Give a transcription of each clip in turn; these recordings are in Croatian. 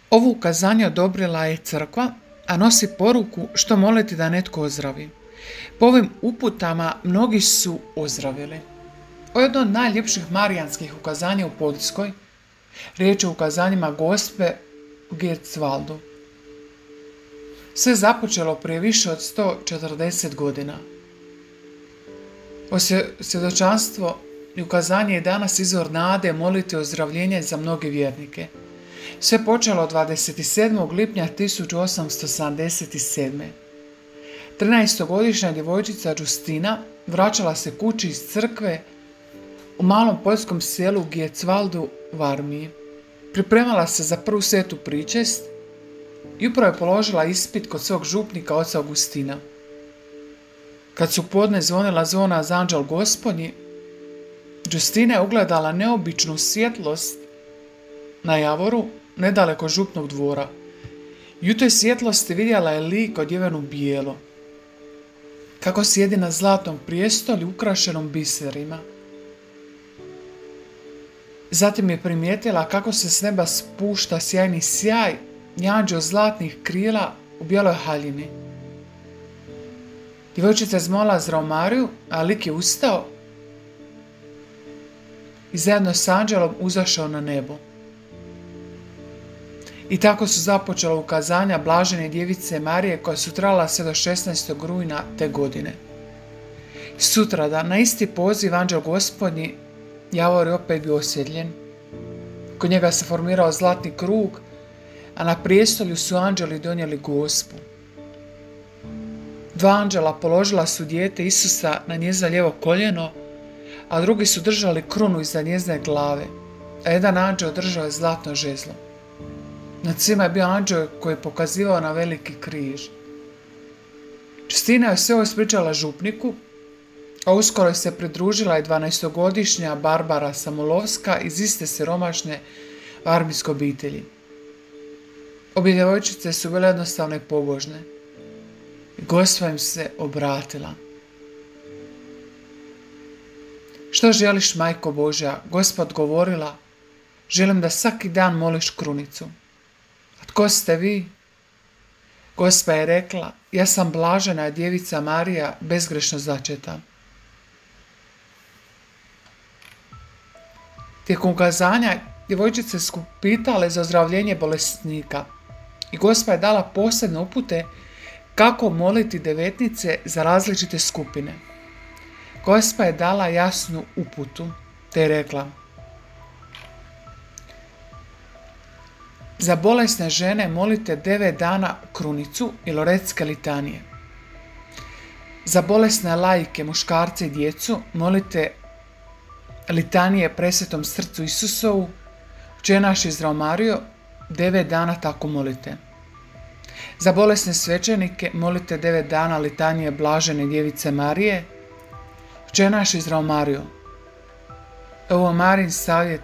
Ovo ukazanje odobrila je crkva, a nosi poruku što moliti da netko ozdravi. Po ovim uputama mnogi su ozdravili. Ovo je jedno od najljepših marijanskih ukazanja u Poljskoj. Riječ je o ukazanjima Gospe u Greifswaldu. Sve započelo prije više od 140 godina. Svjedočanstvo i ukazanje je danas izvor nade, moliti ozdravljenje za mnoge vjernike. Sve počelo 27. lipnja 1877. 13-godišnja djevojčica Justina vraćala se kući iz crkve u malom poljskom selu Greifswaldu u Armiji. Pripremala se za prvu svetu pričest i upravo je položila ispit kod svog župnika oca Augustina. Kad su podne zvonila zvona za anđel Gospodnji, Justina je ugledala neobičnu svjetlost na javoru nedaleko župnog dvora. I u toj svjetlosti vidjela je lik odjeven u bijelo, kako sjedi na zlatnom prijestolju ukrašenom biserima. Zatim je primijetila kako se s neba spušta sjajni sjaj i anđeo zlatnih krila u bijeloj haljini. Djevojčica je zmolila za Romariju, a lik je ustao i zajedno s anđelom uzašao na nebo. I tako su započela ukazanja blažene djevice Marije koja su trajala sve do 16. rujna te godine. Sutradan, na isti poziv anđel Gospodnji, javor je opet bio osvjetljen. Kod njega se formirao zlatni krug, a na prijestolju su anđeli donijeli Gospu. Dva anđela položila su dijete Isusa na njezino lijevo koljeno, a drugi su držali krunu iza njezine glave, a jedan anđel držao je zlatno žezlo. Nad svima je bio anđel koji je pokazivao na veliki križ. Justina je sve ovo ispričala župniku, a uskoro je se pridružila i 12-godišnja Barbara Samulovska iz iste siromašne armijske obitelji. Obje djevojčice su bile jednostavne i pobožne. I Gospa im se obratila. Što želiš, Majko Božja? Gospa odgovorila, želim da svaki dan moliš krunicu. A tko ste vi? Gospa je rekla, ja sam blažena djevica Marija, bezgrešno začeta. Tijekom ukazanja djevojčice su pitale za ozdravljenje bolesnika i Gospa je dala posebne upute kako moliti devetnice za različite skupine. Gospa je dala jasnu uputu, te je rekla, za bolesne žene molite 9 dana krunicu i loretske litanije. Za bolesne laike, muškarce i djecu molite litanije presvetom srcu Isusovu, Oče naš Izrael Marijo, 9 dana tako molite. Za bolesne svećenike molite 9 dana litanije blažene djevice Marije, Oče naš Izrael Marijo. Ovo je Marin savjet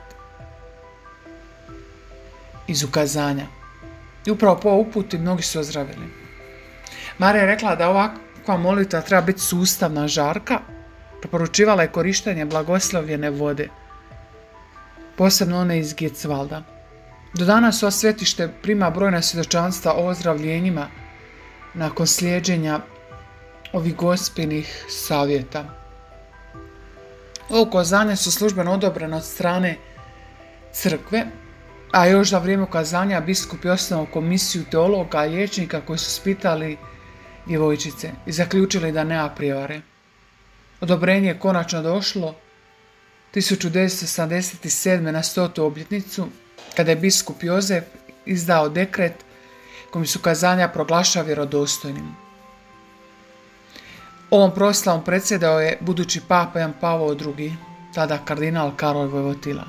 iz ukazanja. I upravo po uputi mnogi su ozdravili. Marija je rekla da ovakva molitva treba biti sustavna, žarka. Preporučivala je korištenje blagoslovljene vode, posebno one iz Greifswalda. Do danas ova svetište prima brojna svjedočanstva o ozdravljenjima nakon slijeđenja ovih gospinih savjeta. Ovo ukazanje su službeno odobrene od strane crkve, a još za vrijeme ukazanja biskup je osnovao komisiju teologa i liječnika koji su spitali djevojčice i zaključili da nema prijevare. Odobrenje je konačno došlo 1977. na 100. obljetnicu, kada je biskup Jozef izdao dekret kojim se ukazanja proglašava vjerodostojnim. Ovom proslavom predsjedao je budući papa Jan Pavao II, tada kardinal Karol Vojvotila.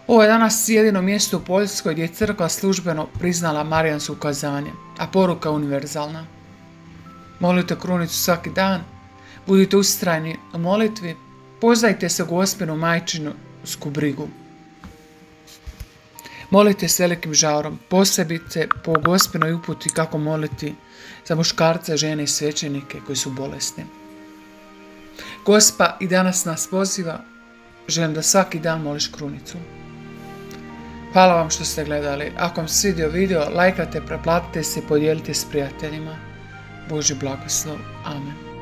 Ovo je danas jedino mjesto u Poljskoj gdje je crkva službeno priznala marijansko ukazanje, a poruka je univerzalna. Molite krunicu svaki dan, budite ustrajni u molitvi, poznajte se Gospinu majčinsku brigu. Molite s velikim žarom, posebice po Gospinoj uputi kako moliti za muškarce, žene i svećenike koji su bolesni. Gospa i danas nas poziva, želim da svaki dan moliš krunicu. Hvala vam što ste gledali. Ako vam se svidio video, lajkate, preplatite se i podijelite s prijateljima. Božji blagoslov. Amen.